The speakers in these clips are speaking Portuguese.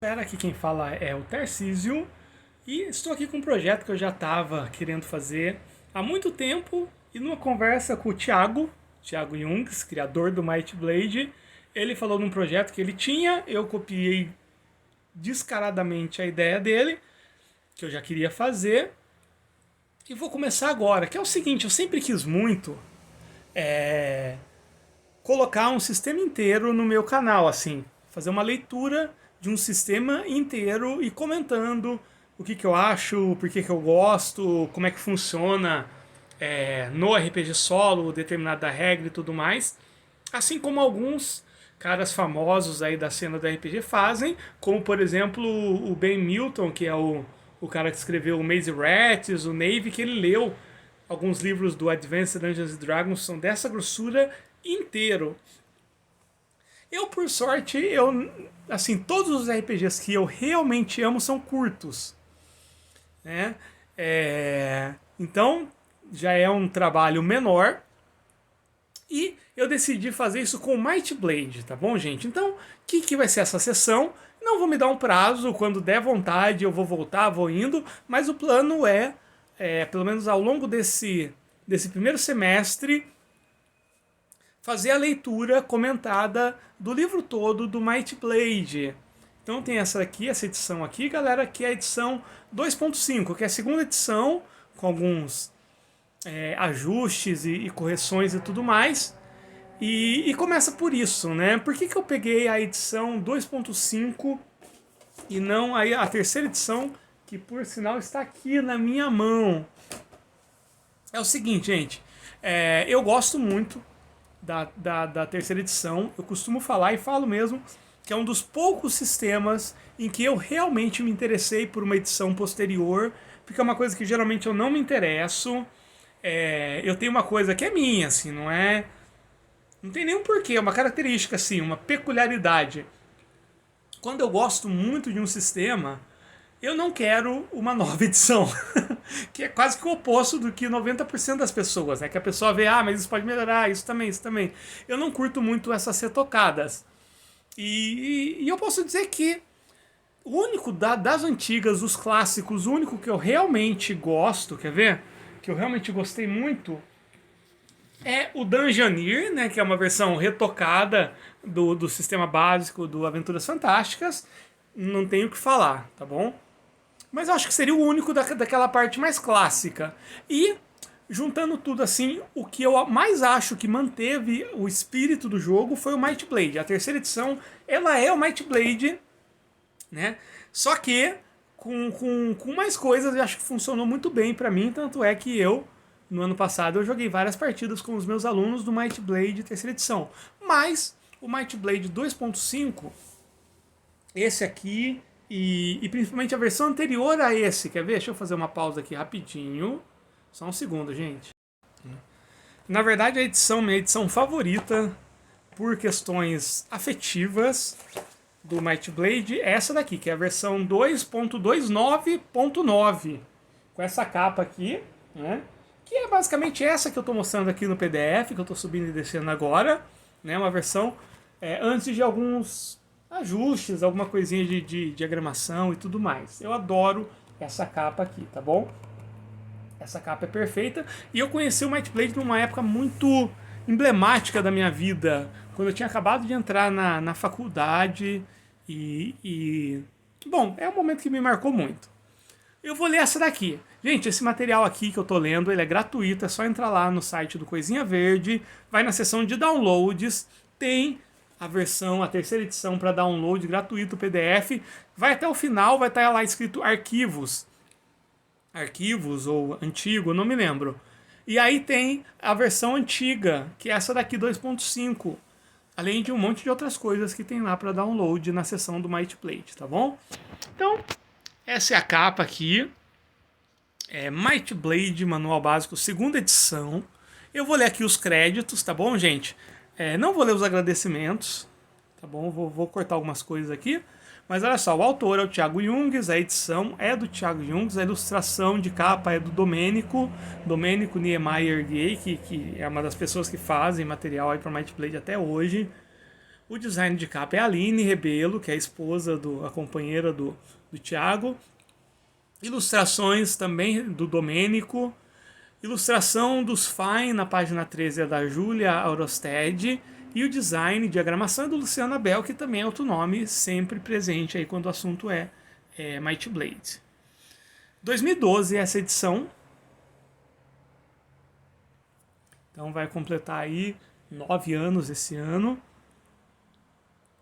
Galera, aqui quem fala é o Tarcísio e estou aqui com um projeto que eu já estava querendo fazer há muito tempo e numa conversa com o Thiago Jungs, criador do Might Blade, ele falou num projeto que ele tinha, eu copiei descaradamente a ideia dele, que eu já queria fazer, e vou começar agora, que é o seguinte, eu sempre quis muito colocar um sistema inteiro no meu canal, assim, fazer uma leitura de um sistema inteiro e comentando o que eu acho, por que eu gosto, como é que funciona no RPG solo, determinada regra e tudo mais. Assim como alguns caras famosos aí da cena do RPG fazem, como por exemplo o Ben Milton, que é o cara que escreveu o Maze Rats, o Navy, que ele leu alguns livros do Advanced Dungeons Dragons, são dessa grossura inteiro. Eu, por sorte, assim, todos os RPGs que eu realmente amo são curtos, né? Então, já é um trabalho menor. E eu decidi fazer isso com Might Blade, tá bom, gente? Então, o que vai ser essa sessão? Não vou me dar um prazo, quando der vontade eu vou voltar, vou indo, mas o plano pelo menos ao longo desse primeiro semestre, fazer a leitura comentada do livro todo do Might Blade. Então tem essa edição aqui, galera, que é a edição 2.5, que é a segunda edição, com alguns ajustes e correções e tudo mais. E começa por isso, né? Por que eu peguei a edição 2.5 e não a terceira edição, que por sinal está aqui na minha mão? É o seguinte, gente. Eu gosto muito da terceira edição. Eu costumo falar e falo mesmo que é um dos poucos sistemas em que eu realmente me interessei por uma edição posterior, porque é uma coisa que geralmente eu não me interesso. Eu tenho uma coisa que é minha, assim, não tem nenhum porquê, é uma característica, assim, uma peculiaridade. Quando eu gosto muito de um sistema, eu não quero uma nova edição. Que é quase que o oposto do que 90% das pessoas, né? Que a pessoa vê, mas isso pode melhorar, isso também, isso também. Eu não curto muito essas retocadas. E eu posso dizer que o único das antigas, os clássicos, o único que eu realmente gosto, quer ver? Que eu realmente gostei muito é o Dungeoneer, né? Que é uma versão retocada do sistema básico do Aventuras Fantásticas. Não tenho o que falar, tá bom? Mas eu acho que seria o único daquela parte mais clássica. E, juntando tudo assim, o que eu mais acho que manteve o espírito do jogo foi o Might Blade. A terceira edição, ela é o Might Blade, né? Só que com mais coisas, eu acho que funcionou muito bem pra mim. Tanto é que no ano passado, eu joguei várias partidas com os meus alunos do Might Blade terceira edição. Mas o Might Blade 2.5, esse aqui e principalmente a versão anterior a esse, quer ver? Deixa eu fazer uma pausa aqui rapidinho. Só um segundo, gente. Na verdade, minha edição favorita, por questões afetivas, do Might Blade é essa daqui, que é a versão 2.29.9, com essa capa aqui, né? Que é basicamente essa que eu estou mostrando aqui no PDF, que eu estou subindo e descendo agora, né? Uma versão antes de alguns ajustes, alguma coisinha de diagramação e tudo mais. Eu adoro essa capa aqui, tá bom? Essa capa é perfeita. E eu conheci o Might Blade numa época muito emblemática da minha vida, quando eu tinha acabado de entrar na faculdade bom, é um momento que me marcou muito. Eu vou ler essa daqui. Gente, esse material aqui que eu tô lendo, ele é gratuito, é só entrar lá no site do Coisinha Verde, vai na seção de downloads, tem a terceira edição para download gratuito, PDF, vai até o final, vai estar lá escrito arquivos ou antigo, não me lembro. E aí tem a versão antiga, que é essa daqui 2.5, além de um monte de outras coisas que tem lá para download na seção do Might Blade, tá bom? Então, essa é a capa aqui. Might Blade, Manual Básico, segunda edição. Eu vou ler aqui os créditos, tá bom, gente? Não vou ler os agradecimentos, tá bom? Vou cortar algumas coisas aqui. Mas olha só, o autor é o Thiago Jungs, a edição é do Thiago Jungs, a ilustração de capa é do Domênico Niemeyer Gay, que é uma das pessoas que fazem material aí para Might Blade até hoje. O design de capa é a Aline Rebelo, que é a esposa, a companheira do Thiago. Ilustrações também do Domênico. Ilustração dos Fine na página 13 é da Júlia Aurosted. E o design, diagramação é do Luciano Abel, que também é outro nome sempre presente aí quando o assunto é Might Blade. 2012 é essa edição. Então vai completar aí 9 anos esse ano.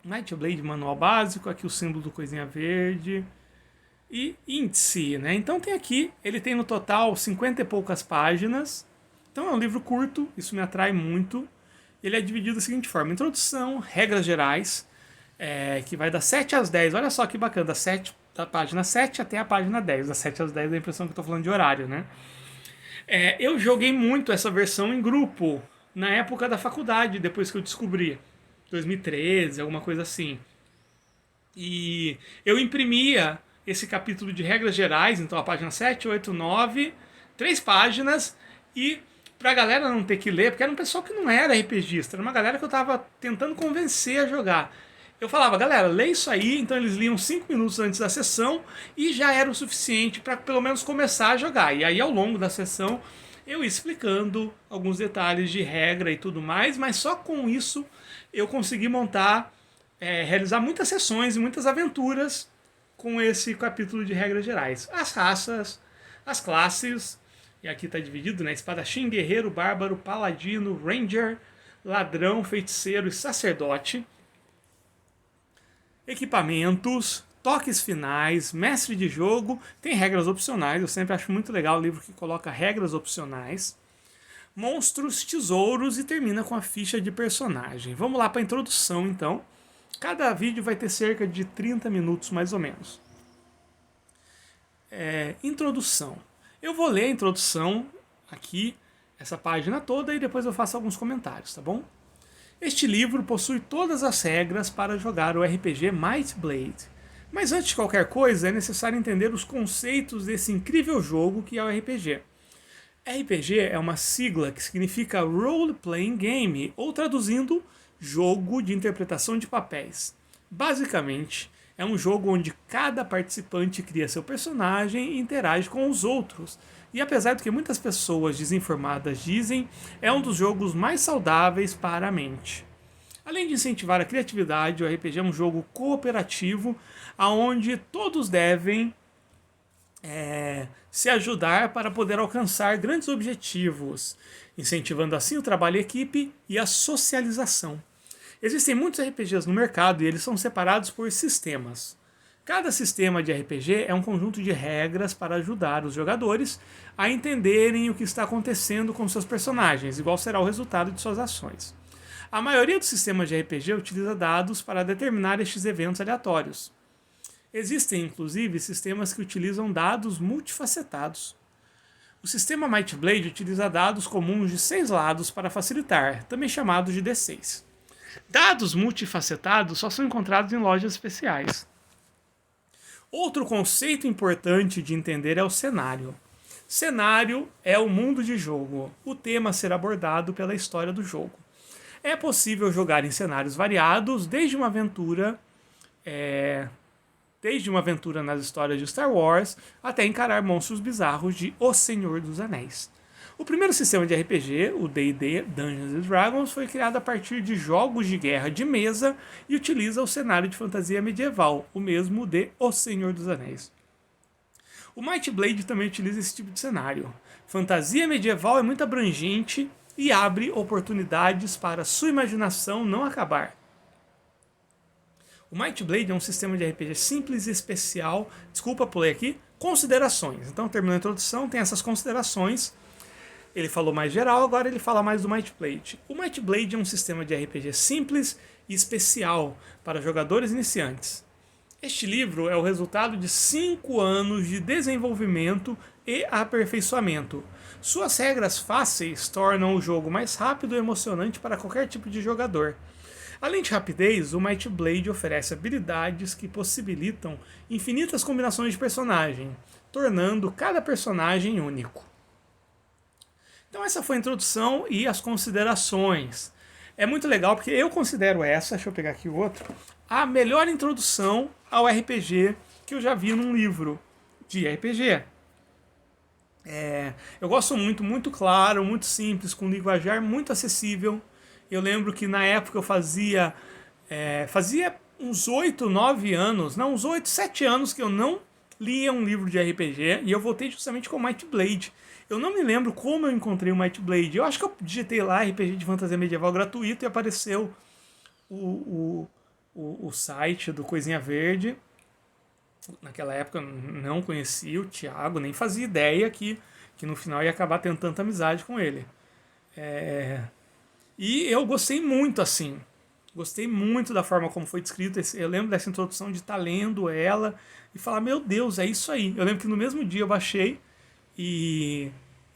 Might Blade manual básico, aqui o símbolo do coisinha verde. E índice, né? Então tem aqui, ele tem no total 50 e poucas páginas. Então é um livro curto, isso me atrai muito. Ele é dividido da seguinte forma: introdução, regras gerais, que vai das 7 às 10. Olha só que bacana, da página 7 até a página 10. Das 7 às 10 dá a impressão que eu estou falando de horário, né? Eu joguei muito essa versão em grupo, na época da faculdade, depois que eu descobri. 2013, alguma coisa assim. E eu imprimia esse capítulo de regras gerais, então a página 7, 8, 9, 3 páginas, e pra galera não ter que ler, porque era um pessoal que não era RPGista, era uma galera que eu tava tentando convencer a jogar. Eu falava, galera, lê isso aí, então eles liam 5 minutos antes da sessão e já era o suficiente para pelo menos começar a jogar. E aí ao longo da sessão eu ia explicando alguns detalhes de regra e tudo mais, mas só com isso eu consegui montar, realizar muitas sessões e muitas aventuras com esse capítulo de regras gerais. As raças, as classes, e aqui está dividido, né? Espadachim, guerreiro, bárbaro, paladino, ranger, ladrão, feiticeiro e sacerdote. Equipamentos, toques finais, mestre de jogo, tem regras opcionais, eu sempre acho muito legal o livro que coloca regras opcionais. Monstros, tesouros e termina com a ficha de personagem. Vamos lá para a introdução então. Cada vídeo vai ter cerca de 30 minutos mais ou menos. Introdução. Eu vou ler a introdução aqui, essa página toda, e depois eu faço alguns comentários, tá bom? Este livro possui todas as regras para jogar o RPG Might Blade. Mas antes de qualquer coisa, é necessário entender os conceitos desse incrível jogo que é o RPG. RPG é uma sigla que significa Role Playing Game, ou traduzindo, jogo de interpretação de papéis. Basicamente, é um jogo onde cada participante cria seu personagem e interage com os outros. E apesar do que muitas pessoas desinformadas dizem, é um dos jogos mais saudáveis para a mente. Além de incentivar a criatividade, o RPG é um jogo cooperativo, onde todos devem se ajudar para poder alcançar grandes objetivos, incentivando assim o trabalho em equipe e a socialização. Existem muitos RPGs no mercado e eles são separados por sistemas. Cada sistema de RPG é um conjunto de regras para ajudar os jogadores a entenderem o que está acontecendo com seus personagens, igual será o resultado de suas ações. A maioria dos sistemas de RPG utiliza dados para determinar estes eventos aleatórios. Existem, inclusive, sistemas que utilizam dados multifacetados. O sistema Might Blade utiliza dados comuns de 6 lados para facilitar, também chamados de D6. Dados multifacetados só são encontrados em lojas especiais. Outro conceito importante de entender é o cenário. Cenário é o mundo de jogo, o tema a ser abordado pela história do jogo. É possível jogar em cenários variados, desde uma aventura nas histórias de Star Wars até encarar monstros bizarros de O Senhor dos Anéis. O primeiro sistema de RPG, o D&D Dungeons & Dragons, foi criado a partir de jogos de guerra de mesa e utiliza o cenário de fantasia medieval, o mesmo de O Senhor dos Anéis. O Might Blade também utiliza esse tipo de cenário. Fantasia medieval é muito abrangente e abre oportunidades para sua imaginação não acabar. O Might Blade é um sistema de RPG simples e especial. Desculpa, pulei aqui. Considerações. Então, terminou a introdução, tem essas considerações. Ele falou mais geral, agora ele fala mais do Might Blade. O Might Blade é um sistema de RPG simples e especial para jogadores iniciantes. Este livro é o resultado de 5 anos de desenvolvimento e aperfeiçoamento. Suas regras fáceis tornam o jogo mais rápido e emocionante para qualquer tipo de jogador. Além de rapidez, o Might Blade oferece habilidades que possibilitam infinitas combinações de personagem, tornando cada personagem único. Então essa foi a introdução e as considerações. É muito legal porque eu considero essa, deixa eu pegar aqui o outro, a melhor introdução ao RPG que eu já vi num livro de RPG. Eu gosto muito, muito claro, muito simples, com linguajar muito acessível. Eu lembro que na época eu fazia uns 8, 9 anos, não, uns 8, 7 anos que eu não lia um livro de RPG e eu voltei justamente com Might Blade. Eu não me lembro como eu encontrei o Might Blade. Eu acho que eu digitei lá RPG de fantasia medieval gratuito e apareceu o site do Coisinha Verde. Naquela época eu não conhecia o Thiago, nem fazia ideia que no final ia acabar tendo tanta amizade com ele. E eu gostei muito assim. Gostei muito da forma como foi descrito. Eu lembro dessa introdução de estar lendo ela e falar, meu Deus, é isso aí. Eu lembro que no mesmo dia eu baixei e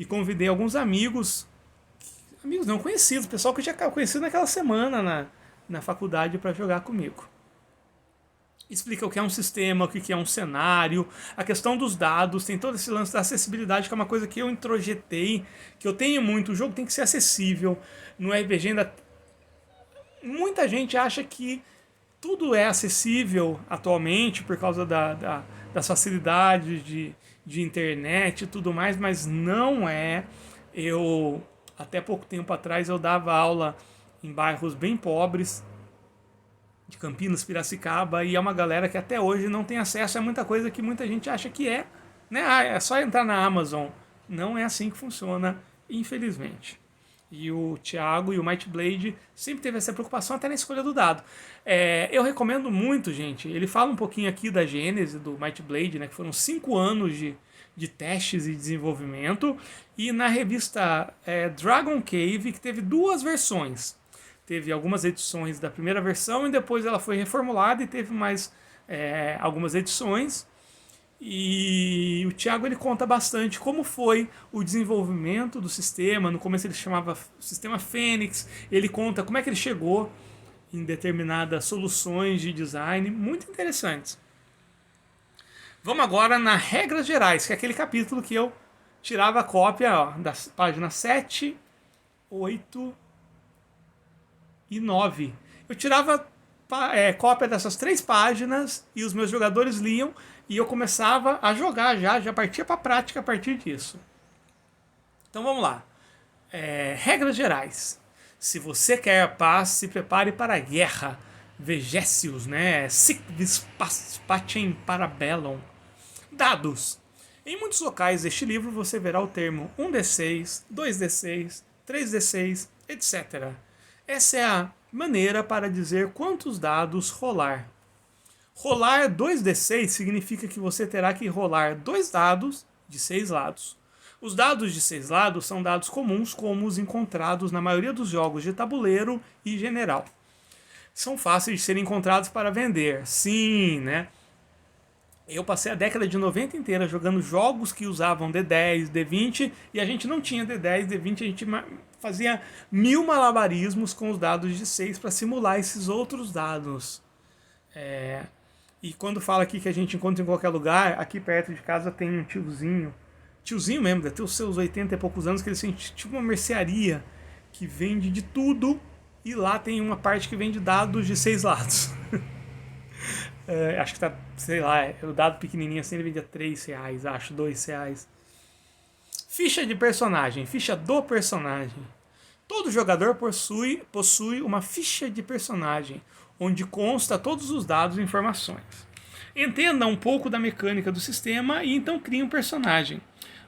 convidei alguns amigos não conhecidos, pessoal que eu tinha conhecido naquela semana na faculdade para jogar comigo. Explica o que é um sistema, o que é um cenário, a questão dos dados, tem todo esse lance da acessibilidade, que é uma coisa que eu introjetei, que eu tenho muito. O jogo tem que ser acessível. No RPG ainda muita gente acha que tudo é acessível atualmente por causa das facilidades de internet e tudo mais, mas não é. Até pouco tempo atrás, eu dava aula em bairros bem pobres, de Campinas, Piracicaba, e é uma galera que até hoje não tem acesso a muita coisa que muita gente acha que é. Né? É só entrar na Amazon. Não é assim que funciona, infelizmente. E o Thiago e o Might Blade sempre teve essa preocupação até na escolha do dado. Eu recomendo muito, gente. Ele fala um pouquinho aqui da gênese do Might Blade, né, que foram 5 anos de testes e desenvolvimento. E na revista Dragon Cave, que teve 2 versões. Teve algumas edições da primeira versão e depois ela foi reformulada e teve mais algumas edições. E o Thiago ele conta bastante como foi o desenvolvimento do sistema. No começo ele chamava Sistema Fênix. Ele conta como é que ele chegou em determinadas soluções de design muito interessantes. Vamos agora na Regras Gerais, que é aquele capítulo que eu tirava a cópia das páginas 7, 8 e 9. Eu tirava cópia dessas 3 páginas e os meus jogadores liam e eu começava a jogar já partia para a prática a partir disso. Então vamos lá. Regras gerais. Se você quer a paz, se prepare para a guerra. Vegesius, né? Sic vis pacem para bellum. Dados. Em muitos locais deste livro você verá o termo 1d6, 2d6, 3d6, etc. Essa é a maneira para dizer quantos dados rolar. Rolar 2d6 significa que você terá que rolar 2 dados de 6 lados. Os dados de 6 lados são dados comuns, como os encontrados na maioria dos jogos de tabuleiro e general. São fáceis de serem encontrados para vender. Sim, né? Eu passei a década de 90 inteira jogando jogos que usavam D10, D20 e a gente não tinha D10, D20, a gente fazia 1000 malabarismos com os dados de 6 para simular esses outros dados. E quando fala aqui que a gente encontra em qualquer lugar, aqui perto de casa tem um tiozinho mesmo, deve ter os seus 80 e poucos anos, que ele tem tipo uma mercearia que vende de tudo e lá tem uma parte que vende dados de 6 lados. Acho que tá, sei lá, o dado pequenininho assim ele vende a R$3, acho, R$2. Ficha de personagem, ficha do personagem. Todo jogador possui uma ficha de personagem, onde consta todos os dados e informações. Entenda um pouco da mecânica do sistema e então crie um personagem.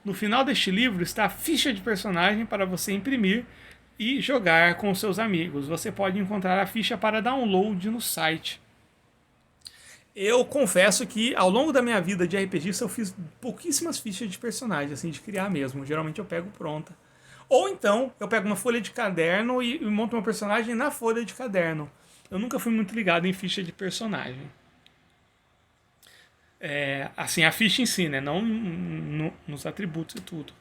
No final deste livro está a ficha de personagem para você imprimir e jogar com seus amigos. Você pode encontrar a ficha para download no site. Eu confesso que ao longo da minha vida de RPGista eu fiz pouquíssimas fichas de personagem, assim, de criar mesmo. Geralmente eu pego pronta. Ou então eu pego uma folha de caderno e monto um personagem na folha de caderno. Eu nunca fui muito ligado em ficha de personagem. Assim, a ficha em si, né? Não nos atributos e tudo.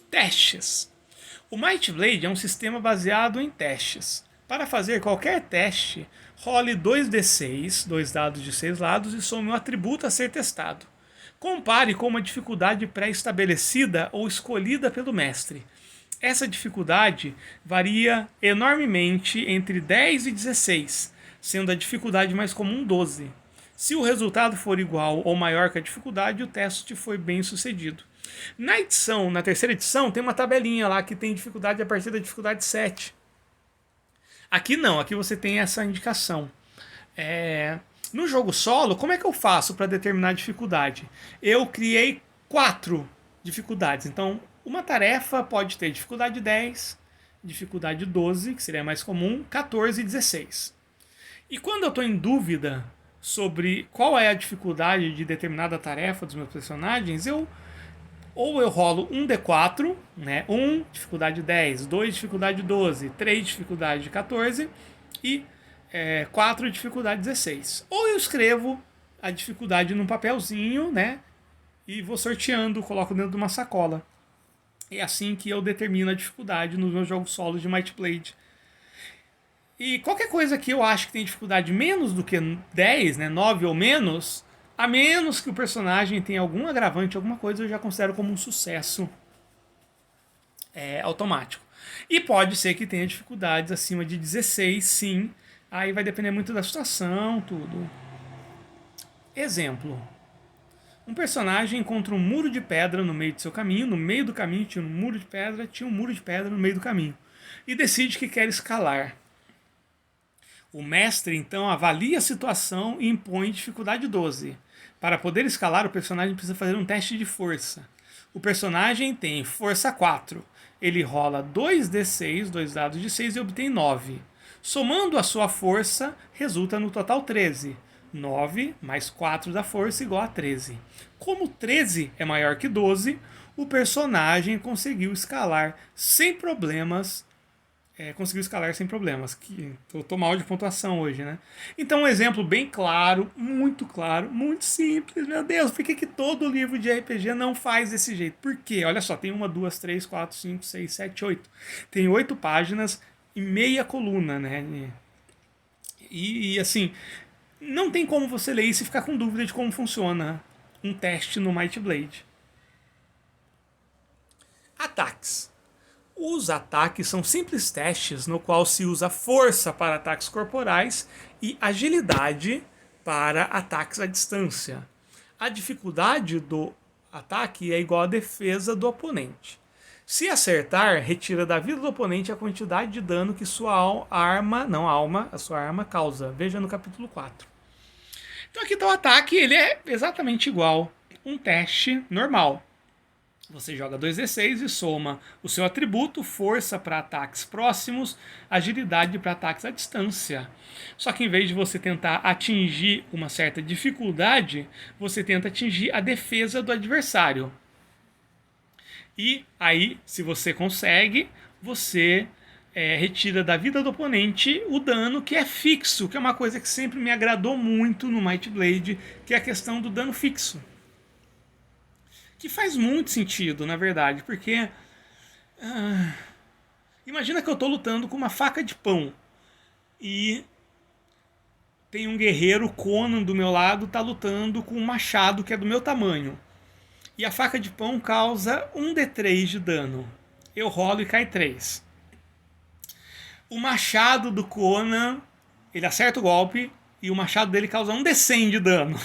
Testes. O Might Blade é um sistema baseado em testes. Para fazer qualquer teste, role 2d6, 2 dados de 6 lados, e some um atributo a ser testado. Compare com uma dificuldade pré-estabelecida ou escolhida pelo mestre. Essa dificuldade varia enormemente entre 10 e 16, sendo a dificuldade mais comum 12. Se o resultado for igual ou maior que a dificuldade, o teste foi bem sucedido. Na terceira edição, tem uma tabelinha lá que tem dificuldade a partir da dificuldade 7. Aqui não, aqui você tem essa indicação. No jogo solo, como é que eu faço para determinar a dificuldade? Eu criei 4 dificuldades. Então, uma tarefa pode ter dificuldade 10, dificuldade 12, que seria mais comum, 14 e 16. E quando eu estou em dúvida sobre qual é a dificuldade de determinada tarefa dos meus personagens, eu rolo um D4, né? 1, dificuldade 10, 2, dificuldade 12, 3, dificuldade 14 e 4, dificuldade 16. Ou eu escrevo a dificuldade num papelzinho, né? E vou sorteando, coloco dentro de uma sacola. É assim que eu determino a dificuldade nos meus jogos solos de Might Blade. E qualquer coisa que eu acho que tem dificuldade menos do que 10, né, 9 ou menos, a menos que o personagem tenha algum agravante, alguma coisa, eu já considero como um sucesso automático. E pode ser que tenha dificuldades acima de 16, sim. Aí vai depender muito da situação, tudo. Exemplo. Um personagem encontra um muro de pedra no meio do seu caminho. No meio do caminho tinha um muro de pedra no meio do caminho. E decide que quer escalar. O mestre, então, avalia a situação e impõe dificuldade 12. Para poder escalar, o personagem precisa fazer um teste de força. O personagem tem força 4. Ele rola 2d6, 2 dados de 6 e obtém 9. Somando a sua força, resulta no total 13. 9 mais 4 da força igual a 13. Como 13 é maior que 12, o personagem conseguiu escalar sem problemas. Que eu tô mal de pontuação hoje, né? Então, um exemplo bem claro, muito simples. Meu Deus, por que todo livro de RPG não faz desse jeito? Por quê? Olha só, tem 1, 2, 3, 4, 5, 6, 7, 8. Tem 8 páginas e meia coluna, né? E assim, não tem como você ler isso e ficar com dúvida de como funciona um teste no Might Blade. Ataques. Os ataques são simples testes no qual se usa força para ataques corporais e agilidade para ataques à distância. A dificuldade do ataque é igual à defesa do oponente. Se acertar, retira da vida do oponente a quantidade de dano que sua a sua arma causa. Veja no capítulo 4. Então aqui está o ataque, ele é exatamente igual um teste normal. Você joga 2d6 e soma o seu atributo, força para ataques próximos, agilidade para ataques à distância. Só que em vez de você tentar atingir uma certa dificuldade, você tenta atingir a defesa do adversário. E aí, se você consegue, você retira da vida do oponente o dano que é fixo, que é uma coisa que sempre me agradou muito no Might Blade, que é a questão do dano fixo. Que faz muito sentido, na verdade, porque imagina que eu estou lutando com uma faca de pão e tem um guerreiro Conan do meu lado, está lutando com um machado que é do meu tamanho. E a faca de pão causa 1d3 de dano. Eu rolo e cai 3. O machado do Conan, ele acerta o golpe e o machado dele causa 1d100 de dano.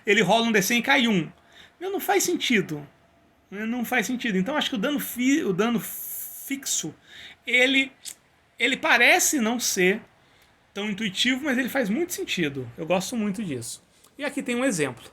Ele rola 1d100 e cai 1. Não faz sentido. Não faz sentido. Então acho que o dano fixo, ele parece não ser tão intuitivo, mas ele faz muito sentido. Eu gosto muito disso. E aqui tem um exemplo.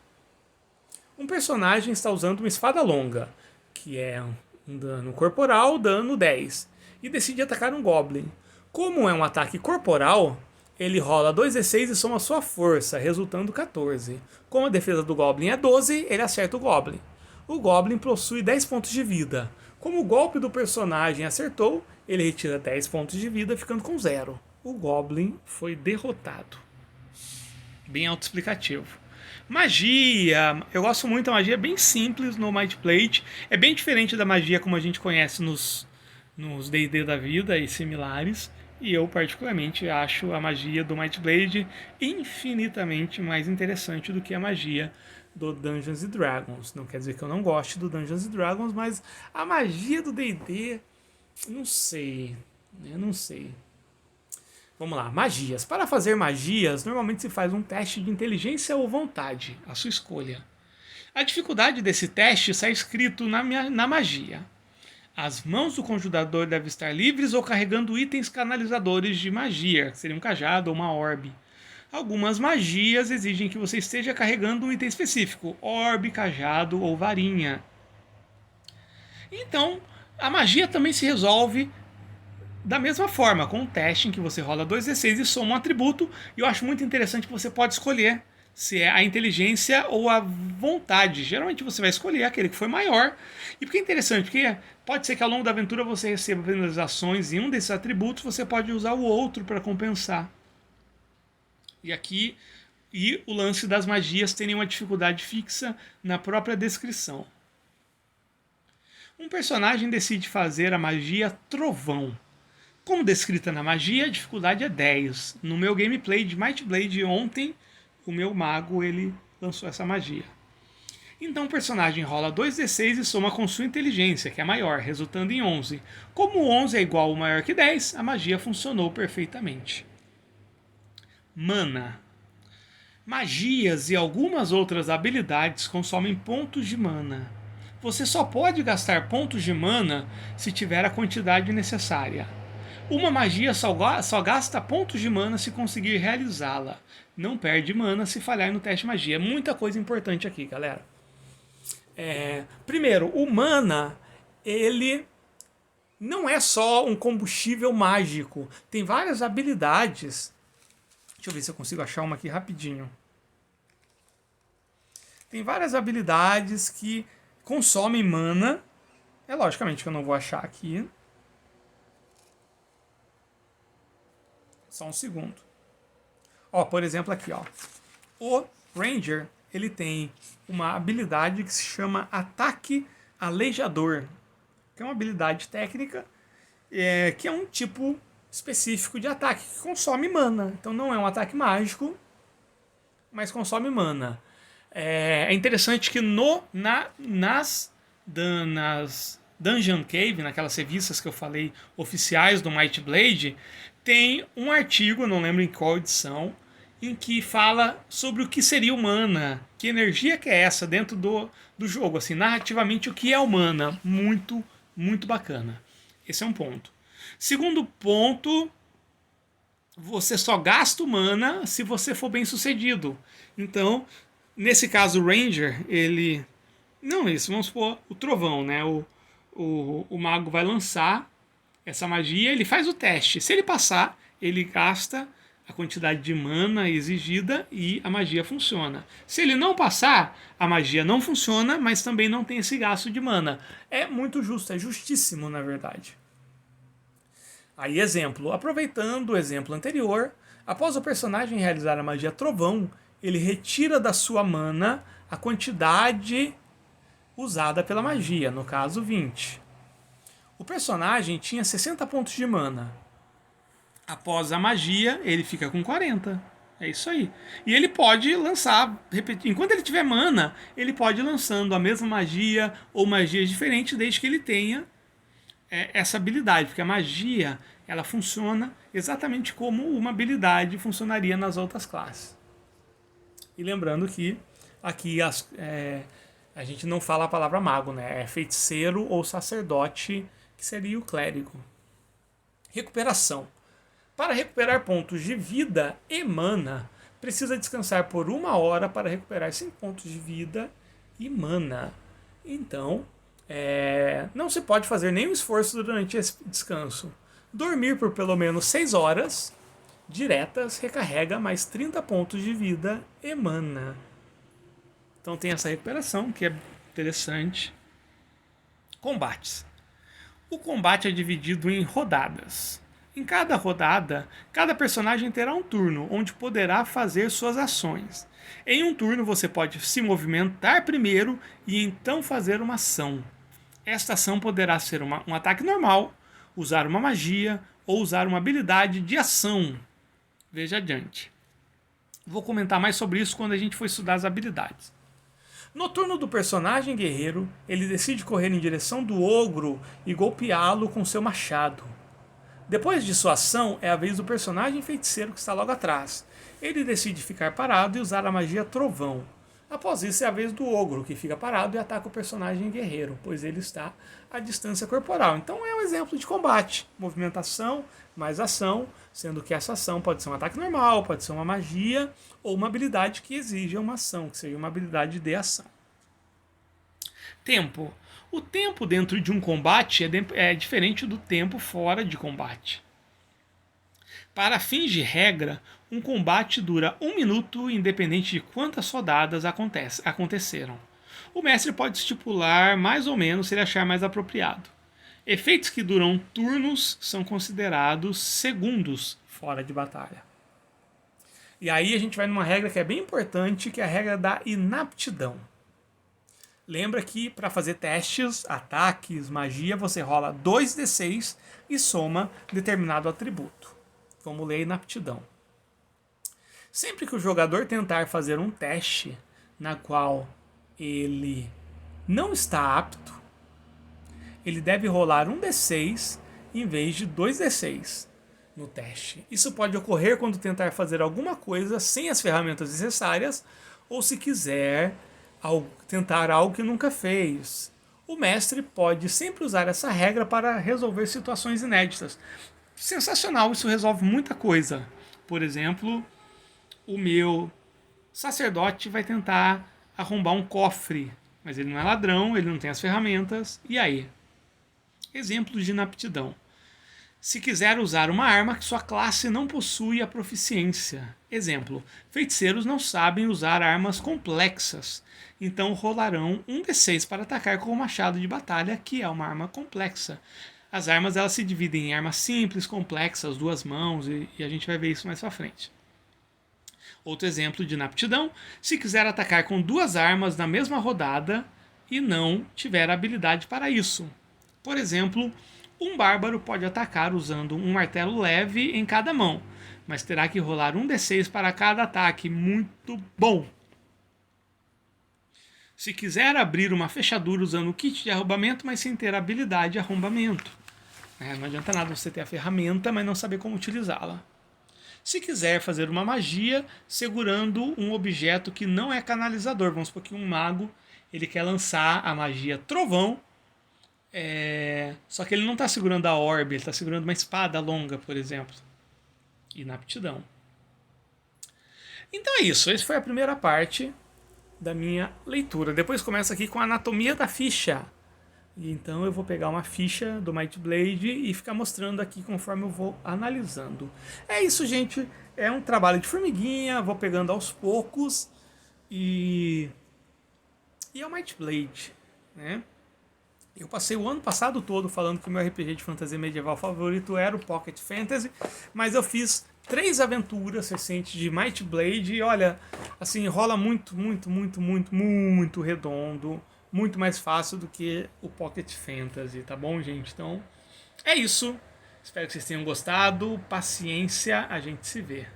Um personagem está usando uma espada longa, que é um dano corporal, dano 10, e decide atacar um Goblin. Como é um ataque corporal, ele rola 2d6 e soma sua força, resultando 14. Como a defesa do Goblin é 12, ele acerta o Goblin. O Goblin possui 10 pontos de vida. Como o golpe do personagem acertou, ele retira 10 pontos de vida, ficando com 0. O Goblin foi derrotado. Bem autoexplicativo. Magia. Eu gosto muito da magia, bem simples no Might Blade. É bem diferente da magia como a gente conhece nos D&D da vida e similares. E eu particularmente acho a magia do Might Blade infinitamente mais interessante do que a magia do Dungeons & Dragons. Não quer dizer que eu não goste do Dungeons & Dragons, mas a magia do D&D Não sei. Eu não sei. Vamos lá, magias. Para fazer magias, normalmente se faz um teste de inteligência ou vontade, a sua escolha. A dificuldade desse teste está escrito na magia. As mãos do conjurador devem estar livres ou carregando itens canalizadores de magia, que seria um cajado ou uma orbe. Algumas magias exigem que você esteja carregando um item específico, orbe, cajado ou varinha. Então, a magia também se resolve da mesma forma, com um teste em que você rola 2d6 e soma um atributo, e eu acho muito interessante que você pode escolher se é a inteligência ou a vontade. Geralmente você vai escolher aquele que foi maior. E por que é interessante? Porque pode ser que ao longo da aventura você receba penalizações em um desses atributos, você pode usar o outro para compensar. E o lance das magias tem uma dificuldade fixa na própria descrição. Um personagem decide fazer a magia Trovão. Como descrita na magia, a dificuldade é 10. No meu gameplay de Might Blade ontem, o meu mago ele lançou essa magia. Então o personagem rola 2d6 e soma com sua inteligência, que é maior, resultando em 11. Como 11 é igual ou maior que 10, a magia funcionou perfeitamente. Mana. Magias e algumas outras habilidades consomem pontos de mana. Você só pode gastar pontos de mana se tiver a quantidade necessária. Uma magia só gasta pontos de mana se conseguir realizá-la. Não perde mana se falhar no teste de magia. É muita coisa importante aqui, galera. Primeiro, o mana, ele não é só um combustível mágico. Tem várias habilidades. Deixa eu ver se eu consigo achar uma aqui rapidinho. Tem várias habilidades que consomem mana. É logicamente que eu não vou achar aqui. Só um segundo. Ó, por exemplo aqui, ó. O Ranger, ele tem uma habilidade que se chama Ataque Aleijador, que é uma habilidade técnica, que é um tipo específico de ataque, que consome mana. Então não é um ataque mágico, mas consome mana. É interessante que nas Dungeon Cave, naquelas revistas que eu falei oficiais do Might Blade, tem um artigo, não lembro em qual edição, em que fala sobre o que seria o mana, que energia que é essa dentro do jogo, assim, narrativamente o que é o mana. Muito, muito bacana. Esse é um ponto. Segundo ponto, você só gasta o mana se você for bem sucedido. Então, nesse caso o Ranger, ele... Não isso, vamos supor o Trovão, né? O mago vai lançar essa magia, ele faz o teste. Se ele passar, ele gasta a quantidade de mana exigida e a magia funciona. Se ele não passar, a magia não funciona, mas também não tem esse gasto de mana. É muito justo, é justíssimo, na verdade. Aí, exemplo. Aproveitando o exemplo anterior, após o personagem realizar a magia Trovão, ele retira da sua mana a quantidade usada pela magia, no caso 20. O personagem tinha 60 pontos de mana. Após a magia, ele fica com 40. É isso aí. E ele pode lançar, repetir. Enquanto ele tiver mana, ele pode ir lançando a mesma magia ou magias diferentes, desde que ele tenha essa habilidade. Porque a magia, ela funciona exatamente como uma habilidade funcionaria nas outras classes. E lembrando que aqui a gente não fala a palavra mago, né? É feiticeiro ou sacerdote, que seria o clérigo. Recuperação. Para recuperar pontos de vida e mana, precisa descansar por 1 hora para recuperar 5 pontos de vida e mana. Então, não se pode fazer nenhum esforço durante esse descanso. Dormir por pelo menos 6 horas diretas recarrega mais 30 pontos de vida e mana. Então tem essa recuperação, que é interessante. Combates. O combate é dividido em rodadas. Em cada rodada, cada personagem terá um turno, onde poderá fazer suas ações. Em um turno, você pode se movimentar primeiro e então fazer uma ação. Esta ação poderá ser um ataque normal, usar uma magia ou usar uma habilidade de ação. Veja adiante. Vou comentar mais sobre isso quando a gente for estudar as habilidades. No turno do personagem guerreiro, ele decide correr em direção do ogro e golpeá-lo com seu machado. Depois de sua ação, é a vez do personagem feiticeiro que está logo atrás. Ele decide ficar parado e usar a magia Trovão. Após isso, é a vez do ogro, que fica parado e ataca o personagem guerreiro, pois ele está à distância corporal. Então é um exemplo de combate. Movimentação mais ação, sendo que essa ação pode ser um ataque normal, pode ser uma magia ou uma habilidade que exija uma ação, que seja uma habilidade de ação. Tempo. O tempo dentro de um combate é diferente do tempo fora de combate. Para fins de regra, um combate dura 1 minuto, independente de quantas rodadas aconteceram. O mestre pode estipular mais ou menos se ele achar mais apropriado. Efeitos que duram turnos são considerados segundos fora de batalha. E aí a gente vai numa regra que é bem importante, que é a regra da inaptidão. Lembra que para fazer testes, ataques, magia, você rola 2d6 e soma determinado atributo. Vamos ler a inaptidão. Sempre que o jogador tentar fazer um teste na qual ele não está apto, ele deve rolar um d6 em vez de 2d6 no teste. Isso pode ocorrer quando tentar fazer alguma coisa sem as ferramentas necessárias ou se quiser tentar algo que nunca fez. O mestre pode sempre usar essa regra para resolver situações inéditas. Sensacional, isso resolve muita coisa. Por exemplo, o meu sacerdote vai tentar arrombar um cofre, mas ele não é ladrão, ele não tem as ferramentas. E aí? Exemplos de inaptidão. Se quiser usar uma arma que sua classe não possui a proficiência. Exemplo, feiticeiros não sabem usar armas complexas, então rolarão um d6 para atacar com o machado de batalha, que é uma arma complexa. As armas elas se dividem em armas simples, complexas, duas mãos, e a gente vai ver isso mais pra frente. Outro exemplo de inaptidão, se quiser atacar com duas armas na mesma rodada e não tiver habilidade para isso. Por exemplo, um bárbaro pode atacar usando um martelo leve em cada mão, mas terá que rolar um d6 para cada ataque. Muito bom! Se quiser abrir uma fechadura usando o kit de arrombamento, mas sem ter habilidade de arrombamento. Não adianta nada você ter a ferramenta, mas não saber como utilizá-la. Se quiser fazer uma magia segurando um objeto que não é canalizador, vamos supor que um mago ele quer lançar a magia Trovão, só que ele não está segurando a orbe, ele está segurando uma espada longa, por exemplo. Inaptidão. Então é isso, essa foi a primeira parte da minha leitura. Depois começa aqui com a anatomia da ficha. Então eu vou pegar uma ficha do Might Blade e ficar mostrando aqui conforme eu vou analisando. É isso, gente. É um trabalho de formiguinha, vou pegando aos poucos. E é o Might Blade, né? Eu passei o ano passado todo falando que o meu RPG de fantasia medieval favorito era o Pocket Fantasy, mas eu fiz 3 aventuras recentes de Might Blade e olha, assim, rola muito redondo, muito mais fácil do que o Pocket Fantasy, tá bom, gente? Então, é isso. Espero que vocês tenham gostado. Paciência, a gente se vê.